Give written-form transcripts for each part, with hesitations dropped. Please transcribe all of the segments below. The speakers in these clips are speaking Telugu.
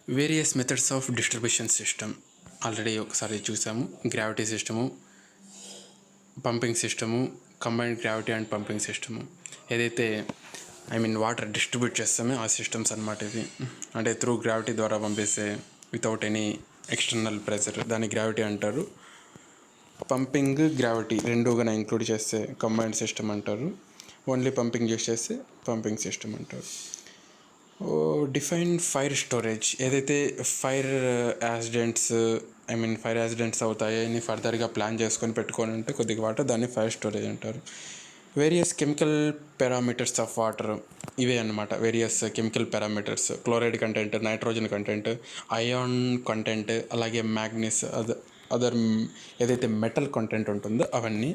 Various methods of distribution system already ఒకసారి చూసాము. Gravity system, pumping system, combined gravity and pumping system. ఏదైతే వాటర్ డిస్ట్రిబ్యూట్ చేస్తామో ఆ సిస్టమ్స్ అన్నమాట ఇవి. అంటే త్రూ గ్రావిటీ ద్వారా పంపిస్తే వితౌట్ ఎనీ ఎక్స్టర్నల్ ప్రెజర్, దాన్ని గ్రావిటీ అంటారు. పంపింగ్ గ్రావిటీ రెండుగా ఇంక్లూడ్ చేస్తే కంబైన్డ్ సిస్టమ్ అంటారు. ఓన్లీ పంపింగ్ యూస్ చేస్తే పంపింగ్ సిస్టమ్ అంటారు. Define fire storage. ఏదైతే ఫైర్ యాక్సిడెంట్స్ అవుతాయని ఫర్దర్గా ప్లాన్ చేసుకొని పెట్టుకొని ఉంటే కొద్దిగా వాటర్, దాన్ని ఫైర్ స్టోరేజ్ అంటారు. Various chemical parameters of water ఇవే అన్నమాట. Various chemical parameters, chloride content, nitrogen content, ion content, అలాగే మ్యాగ్నీస్, అదర్ ఏదైతే మెటల్ కంటెంట్ ఉంటుందో అవన్నీ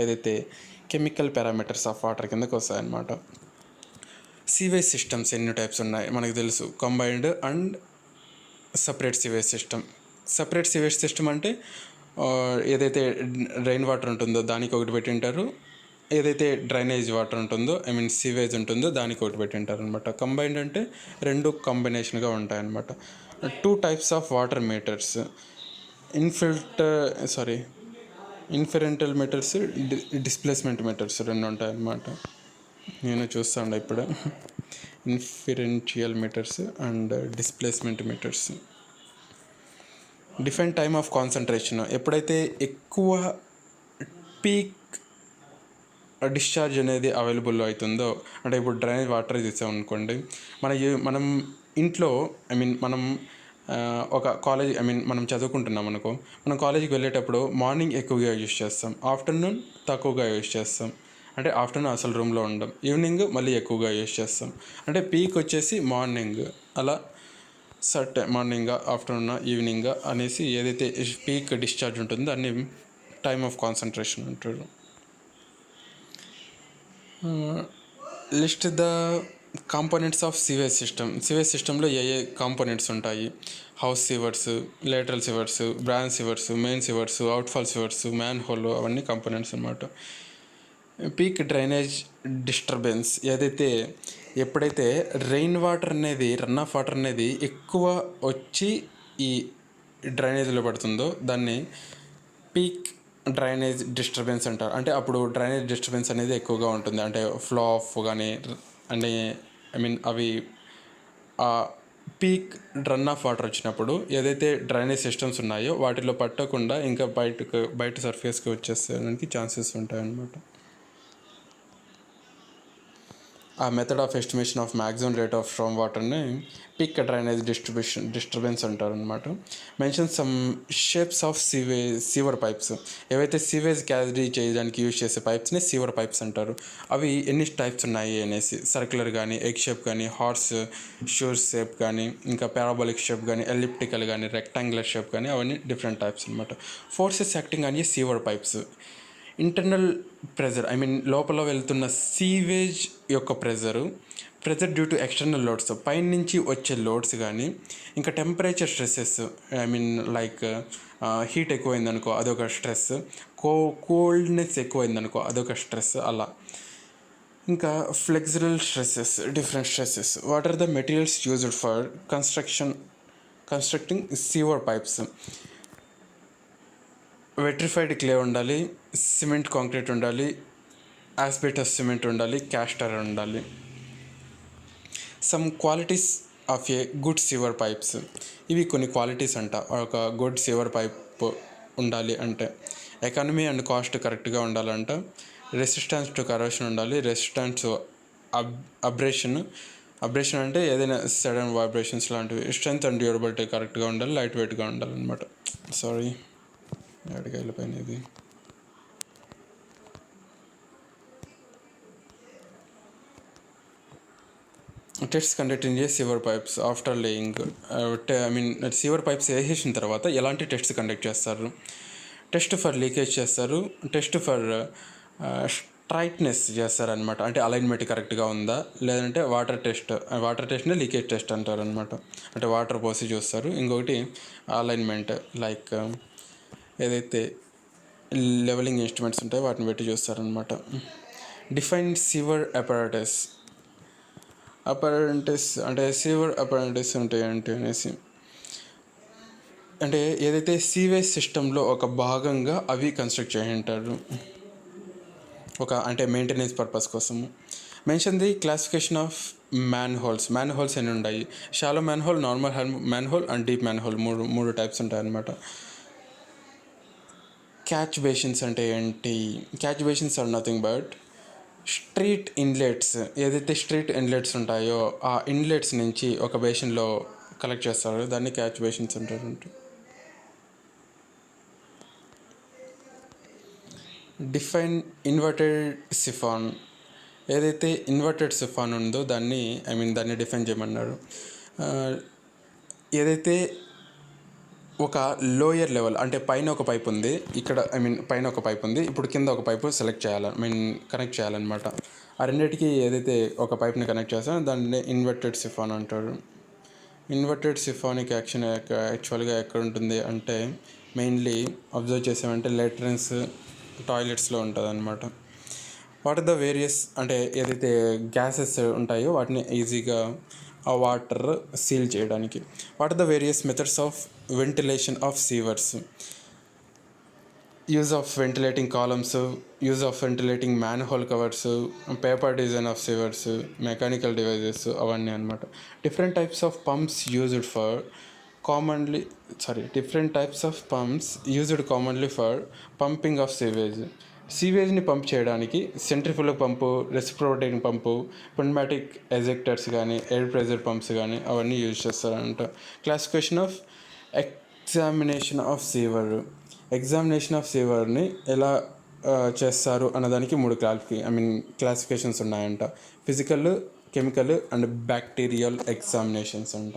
ఏదైతే కెమికల్ పారామీటర్స్ ఆఫ్ వాటర్ కిందకు వస్తాయన్నమాట. సీవేజ్ సిస్టమ్స్ ఎన్ని టైప్స్ ఉన్నాయి మనకు తెలుసు. Combined and separate sewage system. Separate sewage system అంటే ఏదైతే రైన్ వాటర్ ఉంటుందో దానికి ఒకటి పెట్టింటారు, ఏదైతే డ్రైనేజ్ వాటర్ ఉంటుందో సీవేజ్ ఉంటుందో దానికి ఒకటి పెట్టింటారు అనమాట. కంబైన్డ్ అంటే రెండు కాంబినేషన్గా ఉంటాయన్నమాట. 2 types of water meters, inferential meters, displacement meters రెండు ఉంటాయన్నమాట. నేను చూస్తాను ఇప్పుడు. Inferential meters and displacement meters. Different time of concentration. ఎప్పుడైతే ఎక్కువ పీక్ డిశ్చార్జ్ అనేది అవైలబుల్ అవుతుందో, అంటే ఇప్పుడు డ్రైనేజ్ వాటర్ తీసాం అనుకోండి, మనం ఇంట్లో మనం ఒక కాలేజ్ మనం చదువుకుంటున్నాం అనుకో, మనం కాలేజీకి వెళ్ళేటప్పుడు మార్నింగ్ ఎక్కువగా యూజ్ చేస్తాం, ఆఫ్టర్నూన్ తక్కువగా యూజ్ చేస్తాం. అంటే ఆఫ్టర్నూన్ అసలు రూమ్లో ఉండం, ఈవినింగ్ మళ్ళీ ఎక్కువగా యూజ్ చేస్తాం. అంటే పీక్ వచ్చేసి మార్నింగ్, అలా మార్నింగ్, ఆఫ్టర్నూన్, ఈవినింగ్ అనేసి ఏదైతే పీక్ డిశ్చార్జ్ ఉంటుందో దాన్ని టైమ్ ఆఫ్ కాన్సన్ట్రేషన్ అంటారు. List the components of sewage system. Sewage సిస్టంలో ఏ ఏ కాంపోనెంట్స్ ఉంటాయి? House sewers, lateral sewers, branch sewers, main sewers, outfall sewers, manhole, అవన్నీ కాంపోనెంట్స్ అన్నమాట. Peak drainage disturbance. ఏదైతే ఎప్పుడైతే రెయిన్ వాటర్ అనేది, రన్ ఆఫ్ వాటర్ అనేది ఎక్కువ వచ్చి ఈ డ్రైనేజ్లో పడుతుందో దాన్ని పీక్ డ్రైనేజ్ డిస్టర్బెన్స్ అంటారు. అంటే అప్పుడు డ్రైనేజ్ డిస్టర్బెన్స్ అనేది ఎక్కువగా ఉంటుంది. అంటే ఫ్లో ఆఫ్ కానీ అంటే అవి పీక్ రన్ ఆఫ్ వాటర్ వచ్చినప్పుడు ఏదైతే డ్రైనేజ్ సిస్టమ్స్ ఉన్నాయో వాటిలో పట్టకుండా ఇంకా బయట సర్ఫేస్కి వచ్చేసేదానికి ఛాన్సెస్ ఉంటాయన్నమాట. ఆ method of estimation of maximum rate of storm వాటర్ని పీక్ డ్రైనేజ్ డిస్టర్బెన్స్ అంటారు అనమాట. Mention some shapes of severe pipes. ఏవైతే సీవేజ్ క్యారీ చేయడానికి యూజ్ చేసే పైప్స్ని సీవర్ పైప్స్ అంటారు. అవి ఎన్ని టైప్స్ ఉన్నాయి అనేసి, సర్క్యులర్ కానీ, ఎగ్ షేప్ కానీ, హార్స్ షూస్ షేప్ కానీ, ఇంకా పారాబోలిక్ షేప్ కానీ, ఎలిప్టికల్ కానీ, రెక్టాంగులర్ షేప్ కానీ, అవన్నీ డిఫరెంట్ టైప్స్ అనమాట. Forces acting on a sewer pipes. Internal pressure, లోపల వెళ్తున్న సీవేజ్ యొక్క pressure due to external loads, పైన నుంచి వచ్చే లోడ్స్ కానీ, ఇంకా టెంపరేచర్ స్ట్రెస్సెస్, లైక్ హీట్ ఎక్కువైందనుకో అదొక స్ట్రెస్, కోల్డ్నెస్ ఎక్కువైందనుకో అదొక స్ట్రెస్, అలా. ఇంకా flexible stresses, different stresses. What are the materials used for constructing severe pipes? Vitrified clay ఉండాలి, సిమెంట్ కాంక్రీట్ ఉండాలి, ఆస్బెస్టాస్ సిమెంట్ ఉండాలి, క్యాస్టర్ ఉండాలి. Some qualities of a good severe pipes. ఇవి కొన్ని క్వాలిటీస్ అంట ఒక గుడ్ సీవర్ పైప్ ఉండాలి అంటే. ఎకానమీ అండ్ కాస్ట్ కరెక్ట్గా ఉండాలంట, రెసిస్టెన్స్ టు కరోషన్ ఉండాలి, రెసిస్టెన్స్ అబ్రేషన్ అంటే ఏదైనా సడన్ వైబ్రేషన్స్ లాంటివి, స్ట్రెంత్ అండ్ డ్యూరబిలిటీ కరెక్ట్గా ఉండాలి, లైట్ వెయిట్గా ఉండాలన్నమాట. ఎడగాయల పైన ఇది. టెస్ట్ కండక్టింగ్ ఏ sewer pipes after laying. Severe pipes వేసేసిన తర్వాత ఎలాంటి టెస్ట్ కండక్ట్ చేస్తారు? టెస్ట్ ఫర్ లీకేజ్ చేస్తారు, టెస్ట్ ఫర్ స్ట్రైట్నెస్ చేస్తారనమాట. అంటే అలైన్మెంట్ కరెక్ట్గా ఉందా, లేదంటే వాటర్ టెస్ట్ని లీకేజ్ టెస్ట్ అంటారనమాట. అంటే వాటర్ పోసి చూస్తారు. ఇంకొకటి అలైన్మెంట్, లైక్ ఏదైతే లెవెలింగ్ ఇన్స్ట్రుమెంట్స్ ఉంటాయో వాటిని పెట్టి చూస్తారనమాట. Define sewer apparatus. అపరెంటిస్ అంటే సీవర్ అపరెంటిస్ అంటే ఏంటి అనేసి, అంటే ఏదైతే సీవేజ్ సిస్టంలో ఒక భాగంగా అవి కన్స్ట్రక్ట్ చేసి ఉంటారు, ఒక అంటే మెయింటెనెన్స్ పర్పస్ కోసము. Mention the classification of manholes అని ఉన్నాయి. Shallow manhole, normal manhole and deep manhole, మూడు టైప్స్ ఉంటాయన్నమాట. క్యాచ్ బేసిన్స్ అంటే ఏంటి? Catch basins are nothing but street inlets. ఏదైతే స్ట్రీట్ ఇన్లెట్స్ ఉంటాయో ఆ ఇన్లెట్స్ నుంచి ఒక బేసిన్లో కలెక్ట్ చేస్తారు, దాన్ని క్యాచ్ బేసిన్స్ అంటారు. Define inverted siphon. ఏదైతే ఇన్వర్టెడ్ సిఫాన్ ఉందో దాన్ని డిఫైన్ చేయమన్నారు. ఏదైతే ఒక లోయర్ లెవెల్ అంటే పైన ఒక పైప్ ఉంది, ఇక్కడ పైన ఒక పైప్ ఉంది, ఇప్పుడు కింద ఒక పైపు సెలెక్ట్ చేయాలి, కనెక్ట్ చేయాలన్నమాట. ఆ రెండింటికి ఏదైతే ఒక పైప్ని కనెక్ట్ చేస్తారో దాన్ని ఇన్వర్టెడ్ సిఫాన్ అంటారు. ఇన్వర్టెడ్ సిఫానిక్ యాక్షన్ యాక్చువల్గా ఎక్కడ ఉంటుంది అంటే మెయిన్లీ అబ్జర్వ్ చేసామంటే లెట్రిన్స్, టాయిలెట్స్లో ఉంటుంది అనమాట. వాట్ ఆర్ ద వేరియస్ అంటే ఏదైతే గ్యాసెస్ ఉంటాయో వాటిని ఈజీగా ఆ వాటర్ సీల్ చేయడానికి. What are the various methods of ventilation of sewers? Use of ventilating columns, use of ventilating manhole covers, proper design of sewers, mechanical devices, అవన్నీ అనమాట. Different types of pumps used commonly for pumping of సీవేజ్ని పంప్ చేయడానికి centrifugal pump, reciprocating pump, pneumatic ejectors కానీ ఎయిర్ ప్రెజర్ పంప్స్ కానీ అవన్నీ యూజ్ చేస్తారంట. క్లాసిఫికేషన్ ఆఫ్ ఎగ్జామినేషన్ ఆఫ్ సీవర్ని ఎలా చేస్తారు అన్నదానికి 3 క్లాసిఫికేషన్స్ ఉన్నాయంట. Physical, chemical and bacterial examinations అంట.